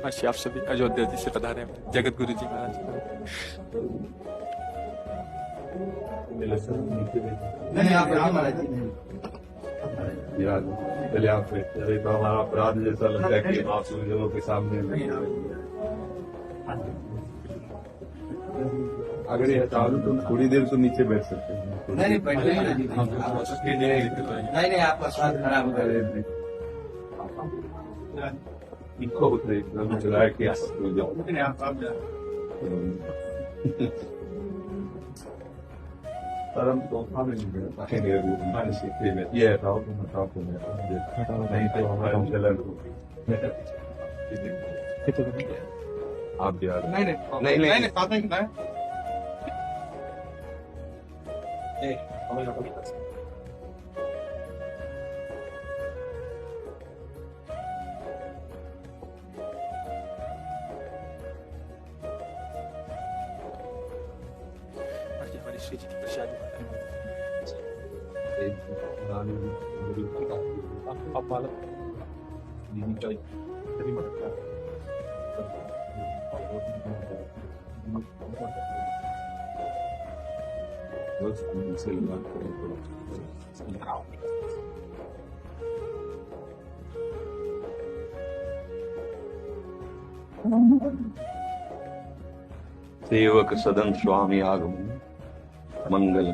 नमस्कार आप सभी अयोध्या जी से पधारे हैं जगत गुरु जी महाराज। नहीं आप महाराज जी नहीं। यार चलिए आप चलिए, तो हमारा अपराध जैसा लगता है कि आप लोगों के सामने अगर ये चालू तो थोड़ी देर तो नीचे बैठ सकते हैं। नहीं बैठे महाराज जी नहीं आपका स्वास्थ्य खराब हो गया। इनको उतरे एकदम चलाए कि परम तोहफा में ये हटाओ तुम हटाओ तुम नहीं तो हमारा चलन आप यार नहीं हमारी श्री जी की प्रसाद आप मालूम सेवक सदन स्वामी आगमन मंगल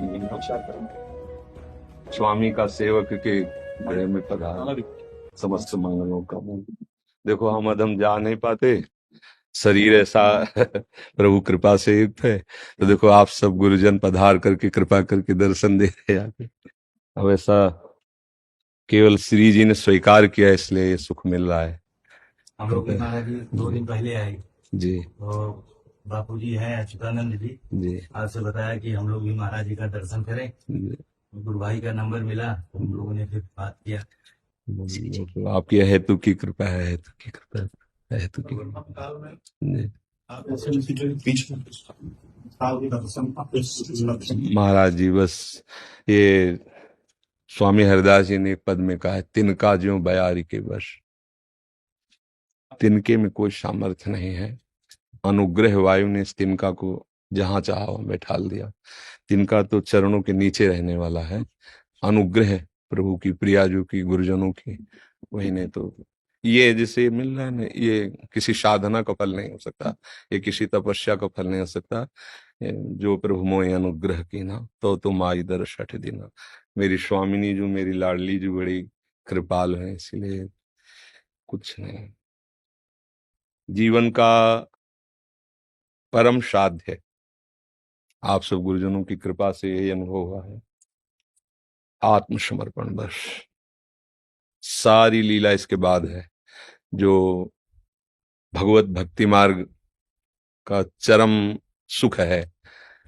स्वामी का सेवक के गले में पधार समस्त मंगलों का मूल। देखो हम अधम जा नहीं पाते, शरीर ऐसा प्रभु कृपा से युक्त है, तो देखो आप सब गुरुजन पधार करके कृपा करके दर्शन दे रहे हैं। अब ऐसा केवल श्री जी ने स्वीकार किया इसलिए ये सुख मिल रहा है। हम लोग महाराज जी 2 दिन पहले आए जी तो बापू जी हैं अच्युतानंद जी आपसे बताया कि हम लोग भी महाराज जी का दर्शन करें। गुरु भाई का नंबर मिला तो हम लोगों ने फिर बात किया। तो आपकी हेतु की कृपा है, हेतु की कृपा है, हेतु की महाराज जी बस ये स्वामी हरिदास जी ने एक पद में कहा है, तिनका ज्यों बयारी के वश। तिनके में कोई सामर्थ्य नहीं है, अनुग्रह वायु ने इस तिनका को जहां चाहा वहां बैठाल दिया। तिनका तो चरणों के नीचे रहने वाला है, अनुग्रह प्रभु की प्रियाजू की गुरुजनों की वही ने तो ये जिसे मिल रहा है ना, ये किसी साधना का फल नहीं हो सकता, ये किसी तपस्या का फल नहीं हो सकता। जो प्रभु मोहि अनुग्रह की ना तो माई दर्श हठ देना। मेरी स्वामिनी जो मेरी लाडली जो बड़ी कृपाल है, इसलिए कुछ नहीं। जीवन का परम साध्य है, आप सब गुरुजनों की कृपा से यही अनुभव हुआ है। आत्मसमर्पण बस, सारी लीला इसके बाद है। जो भगवत भक्ति मार्ग का चरम सुख है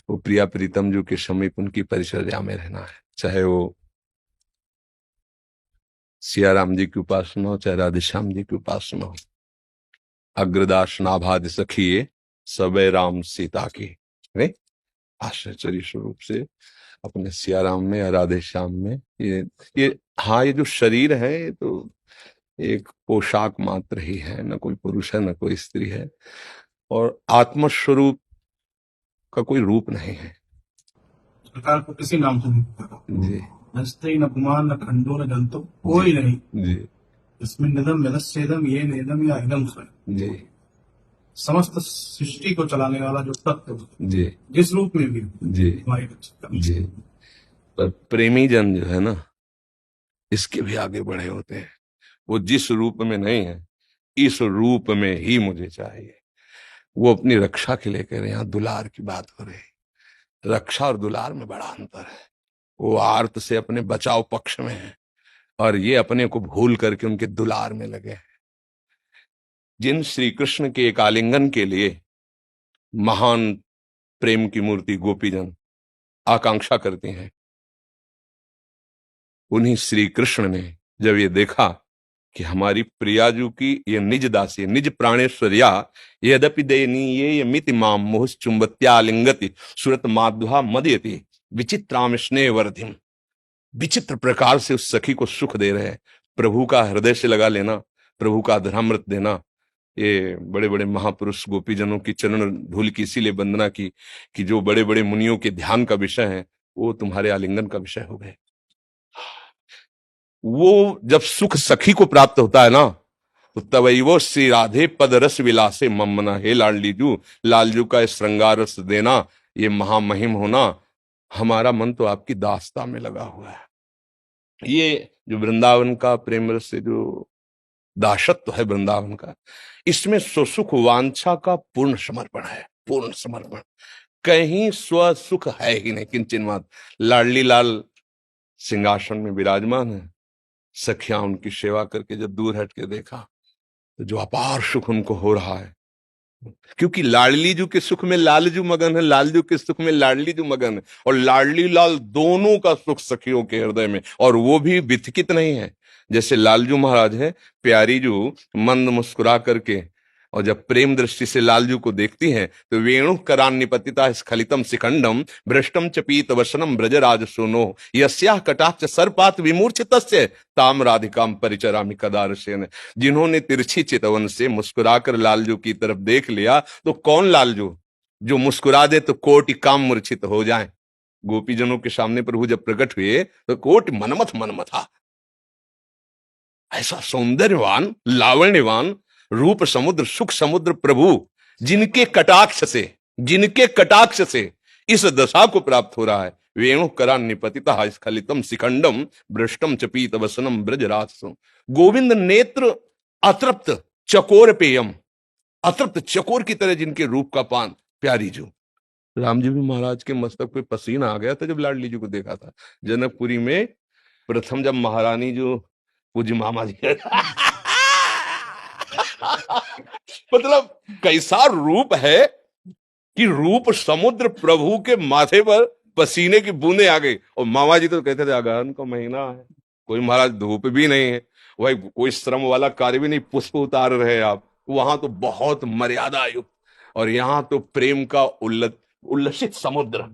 वो प्रिया प्रीतम जो के समीप उनकी परिचर्या में रहना है, चाहे वो सियाराम जी की उपासना हो चाहे राधेश्याम जी की उपासना हो। अग्रदास नाभाद सखिए सबे राम सीता की, आश्चर्य स्वरूप से अपने सियाराम में या राधेश्याम में ये हाँ, ये जो शरीर है ये तो एक पोशाक मात्र ही है, न कोई पुरुष है न कोई स्त्री है, और आत्मस्वरूप का कोई रूप नहीं है। सरकार को किसी नाम से नहीं जी नस्ते न गुमान न खंडो न जंतु कोई नहीं जी इसमें निदम यदस्येदम ये नेदम या इदम स्वयं। जी समस्त सृष्टि को चलाने वाला जो तत्व जी जिस रूप में भी जी हमारी रक्षा करे। जी पर प्रेमी जन जो है ना, इसके भी आगे बढ़े होते हैं। वो जिस रूप में नहीं है, इस रूप में ही मुझे चाहिए। वो अपनी रक्षा के लिए कह रहे हैं, यहाँ दुलार की बात हो रही है। रक्षा और दुलार में बड़ा अंतर है। वो आर्त से अपने बचाव पक्ष में है और ये अपने को भूल करके उनके दुलार में लगे हैं। जिन श्री कृष्ण के एक आलिंगन के लिए महान प्रेम की मूर्ति गोपीजन आकांक्षा करते हैं, उन्हीं श्री कृष्ण ने जब ये देखा कि हमारी प्रियाजू की ये निज दासी निज प्राणेश्वर्या यद्यपि दयनीये मिति माम मोह चुंबत्यालिंगति सुरत माध्वा मदयति विचित्राम स्नेह वर्धिम। विचित्र प्रकार से उस सखी को सुख दे रहे हैं। प्रभु का हृदय से लगा लेना, प्रभु का अधरामृत देना, ये बड़े बड़े महापुरुष गोपीजनों की चरण धूल की इसीलिए वंदना की कि जो बड़े बड़े मुनियों के ध्यान का विषय है वो तुम्हारे आलिंगन का विषय हो गए। वो जब सुख सखी को प्राप्त होता है ना, तो तवई वो श्री राधे पद रस विलासे ममना, हे लाडलीजू, लालजू का श्रृंगार रस देना, ये महामहिम होना, हमारा मन तो आपकी दास्ता में लगा हुआ है। ये जो वृंदावन का प्रेम रस से जो दासत्व है वृंदावन का, इसमें सुसुख वांछा का पूर्ण समर्पण है, पूर्ण समर्पण। कहीं स्व सुख है ही नहीं किंचिन मात्र। लाडली लाल सिंहासन में विराजमान है, सखियां उनकी सेवा करके जब दूर हट के देखा तो जो अपार सुख उनको हो रहा है, क्योंकि लाडली जू के सुख में लालजू मगन है, लालजू के सुख में लाडली जू मगन है, और लाडली लाल दोनों का सुख सखियों के हृदय में, और वो भी विथकित नहीं है। जैसे लालजू महाराज है, प्यारी जू मंद मुस्कुरा करके, और जब प्रेम दृष्टि से लालजू को देखती हैं तो वेणु करान निपतिता स्खलितम शिखंडम भ्रष्टम च पीत वसनम ब्रजराज सोनो यस्याः कटाक्ष सर्पात विमूर्छितस्य ताम राधिकाम परिचरामि कदारसेन। जिन्होंने तिरछी चितवन से मुस्कुराकर लालजू की तरफ देख लिया, तो कौन लालजू जो मुस्कुरा दे तो कोटि काम मूर्छित हो जाए। गोपीजनों के सामने प्रभु जब प्रकट हुए तो कोटि मनमथ मनमथा, ऐसा सौंदर्यवान लावण्यवान रूप समुद्र सुख समुद्र प्रभु, जिनके कटाक्ष से इस दशा को प्राप्त हो रहा है। वेणु करा निपतिता स्खलितम शिखंडम भ्रष्टम च पीत वसनम ब्रजराज। गोविंद नेत्र अतृप्त चकोर पेयम, अतृप्त चकोर की तरह जिनके रूप का पान। प्यारी जो राम जी भी महाराज के मस्तक पे पसीना आ गया था जब लाडली जी को देखा था जनकपुरी में। प्रथम जब महारानी जो पूज्य मामा जी मतलब कैसा रूप है कि रूप समुद्र प्रभु के माथे पर पसीने की बूंदे आ गई। और मामा जी तो कहते थे अगहन का महीना है, कोई महाराज धूप भी नहीं है, वही कोई श्रम वाला कार्य भी नहीं, पुष्प उतार रहे आप। वहां तो बहुत मर्यादा युक्त, और यहाँ तो प्रेम का उल्लसित समुद्र,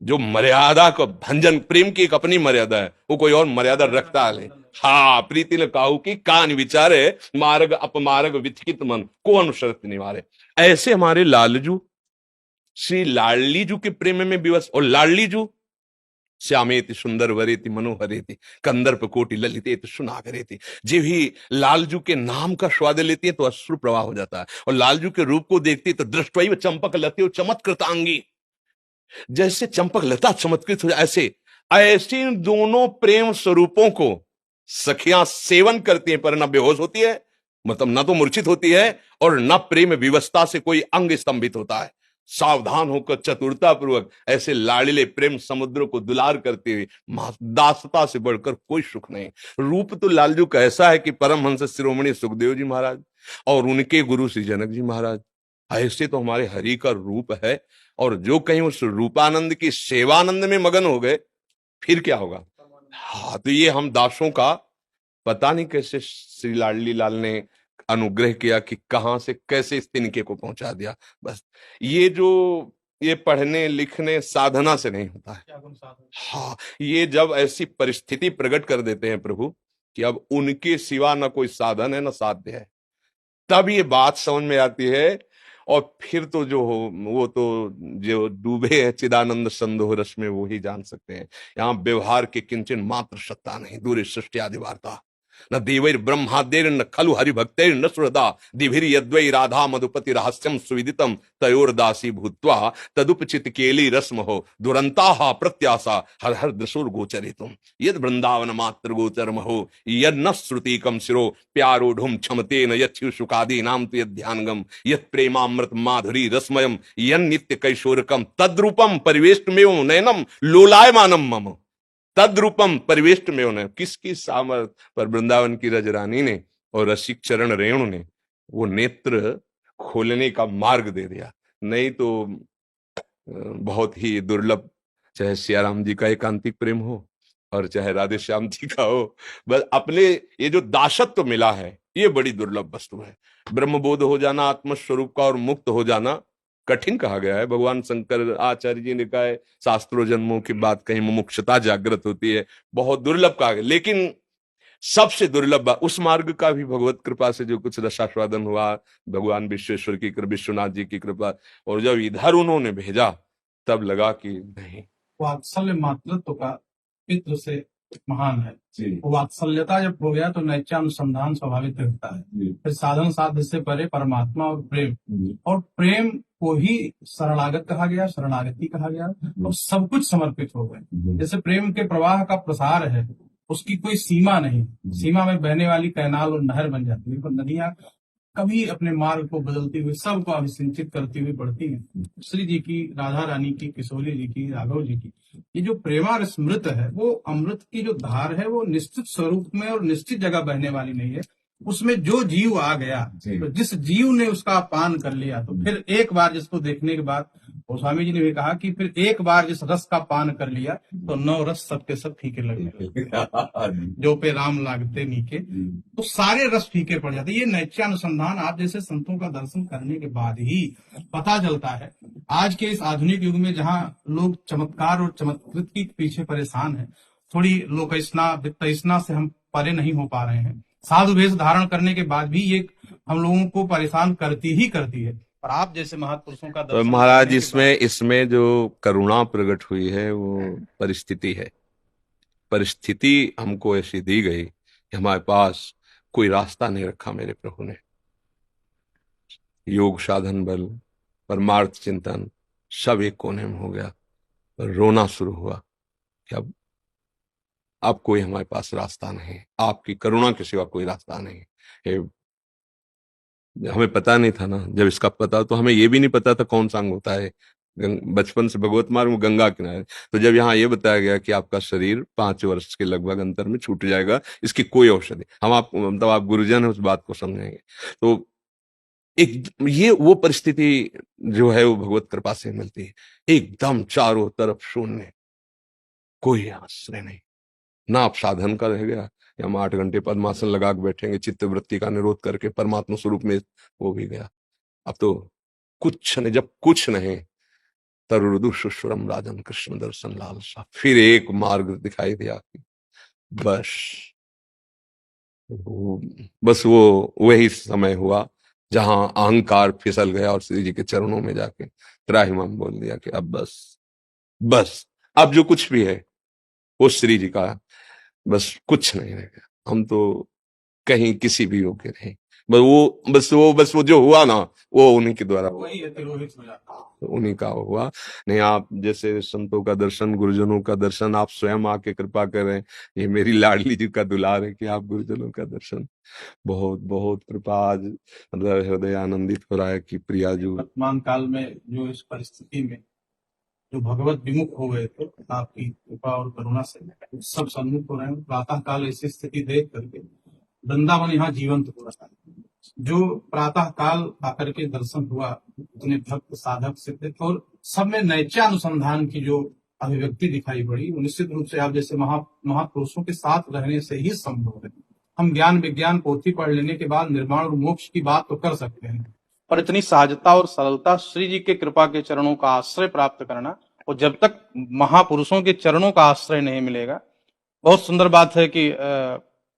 जो मर्यादा को भंजन। प्रेम की एक अपनी मर्यादा है, वो कोई और मर्यादा रखता है। हाँ, प्रीति न काहू की कान विचारे, मार्ग अपमार्ग विचकित मन को अनुसरत निवारे। ऐसे हमारे लालजू श्री लाडली जू के प्रेम में विवश। और लाडली जू श्यामेति सुंदर वरेति मनोहरेति कंदर्प कोटि ललितेति सुनागरेति, जे भी लालजू के नाम का स्वाद लेती है तो अश्रु प्रवाह हो जाता है। और लालजू के रूप को देखती है तो दृष्टवैव चंपक लते चमत्कृतांगी, जैसे चंपक लता चमत्कृत हो जाए, ऐसे दोनों प्रेम स्वरूपों को सखियां सेवन करती हैं, पर न बेहोश होती है, मतलब न तो मूर्छित होती है, और न प्रेम विवशता से कोई अंग स्तंभित होता है। सावधान होकर चतुरता पूर्वक ऐसे लाड़िले प्रेम समुद्र को दुलार करते हुए, दासता से बढ़कर कोई सुख नहीं। रूप तो लालजू का ऐसा है कि परमहंस शिरोमणि सुखदेव जी महाराज और उनके गुरु श्री जनक जी महाराज, ऐसे तो हमारे हरि का रूप है। और जो कहीं उस रूपानंद की सेवानंद में मगन हो गए, फिर क्या होगा। हाँ, तो ये हम दासों का पता नहीं कैसे श्री लाडली लाल ने अनुग्रह किया कि कहां से कैसे इस तिनके को पहुंचा दिया। बस ये पढ़ने लिखने साधना से नहीं होता है। हाँ, ये जब ऐसी परिस्थिति प्रकट कर देते हैं प्रभु कि अब उनके सिवा न कोई साधन है न साध्य है, तब ये बात समझ में आती है। और फिर तो जो हो वो तो जो डूबे हैं चिदानंद संदोह रस में वो ही जान सकते हैं। यहाँ व्यवहार के किंचन मात्र सत्ता नहीं, दूर सृष्टि आदि वार्ता न देवैर ब्रह्मादेर न खलु हरिभक्तैर न सुहृदा दिभिर यद्वै राधा मधुपति रहस्यम सुविदितम तयोर्दासी भूत्वा तदुपचित केली रस्म हो दुरंता प्रत्याशा हर हर दृशुर गोचरितुम यद वृंदावन मात्र गोचरम हो यद न श्रुतिकम शिरो प्यारोढ़ुम क्षमतेन यच्छु सुखादी नाम तु यद ध्यानगम यद प्रेमामृत माधुरी रसमयम यन नित्य कैशोरकम तद्रूपम परिवेष्टमेव नयनम लोलायमानम मम तद्रूपम परिवेष्ट में उन्हें। किसकी सामर्थ पर वृंदावन की रजरानी ने और रसिक चरण रेणु ने वो नेत्र खोलने का मार्ग दे दिया। नहीं तो बहुत ही दुर्लभ, चाहे सियाराम जी का एकांतिक प्रेम हो और चाहे राधे श्याम जी का हो, बस अपने ये जो दासत्व मिला है ये बड़ी दुर्लभ वस्तु है। ब्रह्मबोध हो जाना, आत्मस्वरूप का और मुक्त हो जाना कठिन कहा गया है। भगवान शंकर आचार्य जी ने कहा है शास्त्रों जन्मों की बात कहीं मुमुक्षुता जागृत होती है, बहुत दुर्लभ कहा गया। लेकिन सबसे दुर्लभ उस मार्ग का भी भगवत कृपा से जो कुछ रसास्वादन हुआ, भगवान विश्वेश्वर की कृपा, विश्वनाथ जी की कृपा। और जब इधर उन्होंने भेजा तब लगा कि नहीं, वात्सल्य मातृत्व का पितृ से महान है। जी। वात्सल्यता जब हो गया तो नैत्यानुसंधान स्वाभाविक रहता है। फिर साधन साध्य से परे परमात्मा और प्रेम, और प्रेम को ही शरणागत कहा गया, शरणागति कहा गया, और सब कुछ समर्पित हो गए। जैसे प्रेम के प्रवाह का प्रसार है, उसकी कोई सीमा नहीं, सीमा में बहने वाली कैनाल और नहर बन जाती है, पर नदियां कभी अपने मार्ग को बदलती हुई सबको अभिसिंचित करती हुई बढ़ती हैं। श्री जी की, राधा रानी की, किशोरी जी की, राघव जी की, ये जो प्रेमारस मृत है, वो अमृत की जो धार है, वो निश्चित स्वरूप में और निश्चित जगह बहने वाली नहीं है। उसमें जो जीव आ गया, तो जिस जीव ने उसका पान कर लिया, तो फिर एक बार जिसको देखने के बाद, गोस्वामी जी ने भी कहा कि फिर एक बार जिस रस का पान कर लिया तो 9 रस सबके सब फीके लगने लगे। जो पे राम लागते नीके, तो सारे रस फीके पड़ जाते। ये नैत्यानुसंधान आप जैसे संतों का दर्शन करने के बाद ही पता चलता है। आज के इस आधुनिक युग में जहाँ लोग चमत्कार और चमत्कृत के पीछे परेशान है, थोड़ी लोकैष्णा वित्तैष्णा से हम परे नहीं हो पा रहे हैं। साधु वेश धारण करने के बाद भी ये हम लोगों को परेशान करती है। पर आप जैसे महापुरुषों का तो दर्शन महाराज करने के बाद इसमें जो करुणा प्रकट हुई है वो परिस्थिति है। परिस्थिति हमको ऐसी दी गई कि हमारे पास कोई रास्ता नहीं रखा मेरे प्रभु ने। योग साधन बल, परमार्थ चिंतन सब एक कोने में हो गया। रोना शुरू हुआ कि अब कोई हमारे पास रास्ता नहीं, आपकी करुणा के सिवा कोई रास्ता नहीं है। हमें पता नहीं था ना, जब इसका पता, तो हमें ये भी नहीं पता था कौन सा अंग होता है। बचपन से भगवत मार्ग में गंगा किनारे, तो जब यहाँ ये बताया गया कि आपका शरीर 5 वर्ष के लगभग अंतर में छूट जाएगा, इसकी कोई औषधि, हम आप मतलब आप गुरुजन है उस बात को समझेंगे। तो एक ये वो परिस्थिति जो है वो भगवत कृपा से मिलती है। एकदम चारों तरफ शून्य, कोई आश्रय नहीं, ना आप साधन का रह गया, हम 8 घंटे पद्मासन लगा के बैठेंगे, चित्त वृत्ति का निरोध करके परमात्मा स्वरूप में, वो भी गया। अब तो कुछ नहीं, जब कुछ नहीं, तरुदु सुश्वरम राजन कृष्ण दर्शन लालसा, फिर एक मार्ग दिखाई दिया। बस वो वही समय हुआ जहां अहंकार फिसल गया और श्री जी के चरणों में जाके त्राहिमाम बोल दिया कि अब बस अब जो कुछ भी है वो श्री जी का, बस कुछ नहीं रहेगा। हम तो कहीं किसी भी योग्य नहीं, बस वो जो हुआ ना, वो उन्हीं के द्वारा हुआ, वही तिरोहित हो जाता है। तो उन्हीं का हुआ। नहीं, आप जैसे संतों का दर्शन, गुरुजनों का दर्शन आप स्वयं आके कृपा करें। ये मेरी लाडली जी का दुलार है कि आप गुरुजनों का दर्शन, बहुत बहुत कृपा। आज मतलब हृदय आनंदित हो रहा है कि प्रिया जो वर्तमान काल में जो इस परिस्थिति में जो भगवत विमुख हो गए थे, आपकी कृपा और करुणा से सब सम्मुख हो रहे हैं। प्रातः काल ऐसी स्थिति देख करके वृंदावन यहाँ जीवंत हो रहा है। जो प्रातः काल आकर के दर्शन हुआ, उतने भक्त साधक सिद्ध, और सब में नैत्यानुसंधान की जो अभिव्यक्ति दिखाई पड़ी, वो निश्चित रूप से आप जैसे महापुरुषों के साथ रहने से ही संभव है। हम ज्ञान विज्ञान पोथी पढ़ लेने के बाद निर्माण और मोक्ष की बात तो कर सकते हैं, पर इतनी सहजता और सरलता, श्री जी के कृपा के चरणों का आश्रय प्राप्त करना, और जब तक महापुरुषों के चरणों का आश्रय नहीं मिलेगा। बहुत सुंदर बात है कि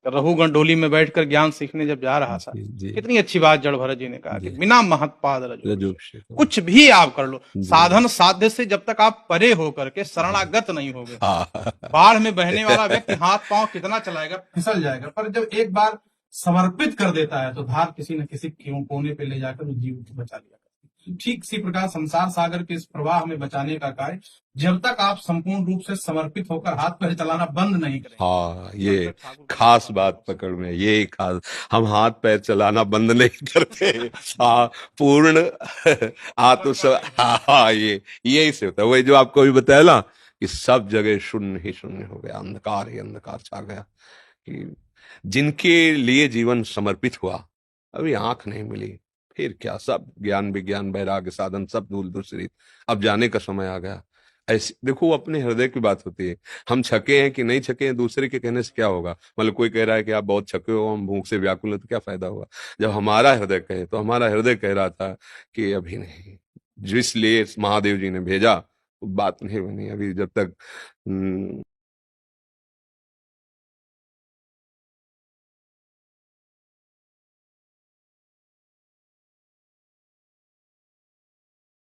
रघुगण डोली में बैठकर ज्ञान सीखने जब जा रहा था, कितनी अच्छी बात जड़ भरत जी ने कहा कि बिना महत्पाद रजो कुछ भी आप कर लो, साधन साध्य से जब तक आप परे होकर के शरणागत नहीं होगे। बाढ़ में बहने वाला व्यक्ति हाथ पांव कितना चलाएगा, फिसल जाएगा, पर जब एक बार समर्पित कर देता है तो धार किसी न किसी कोने पे ले जाकर उस जीव को बचा लिया। ठीक इसी प्रकार संसार सागर के इस प्रवाह में बचाने का कार्य जब तक आप संपूर्ण रूप से समर्पित होकर हाथ पैर चलाना बंद नहीं करें। हाँ, ये खास बात पकड़ में, ये खास, हम हाथ पैर चलाना बंद नहीं करते। हाँ, पूर्ण हाँ, ये से होता है। वही जो आपको भी बताया ना कि सब जगह शून्य ही शून्य हो गया, अंधकार ही अंधकार छा गया। कि जिनके लिए जीवन समर्पित हुआ, अभी आंख नहीं मिली, फिर क्या, सब ज्ञान विज्ञान वैराग्य साधन सब धूल दूसरी, अब जाने का समय आ गया। ऐसे देखो, अपने हृदय की बात होती है। हम छके हैं कि नहीं छके हैं, दूसरे के कहने से क्या होगा। मतलब कोई कह रहा है कि आप बहुत छके हो, हम भूख से व्याकुल है, तो क्या फायदा हुआ। जब हमारा हृदय कहे, तो हमारा हृदय कह रहा था कि अभी नहीं, जिसलिए महादेव जी ने भेजा, बात नहीं बनी। अभी जब तक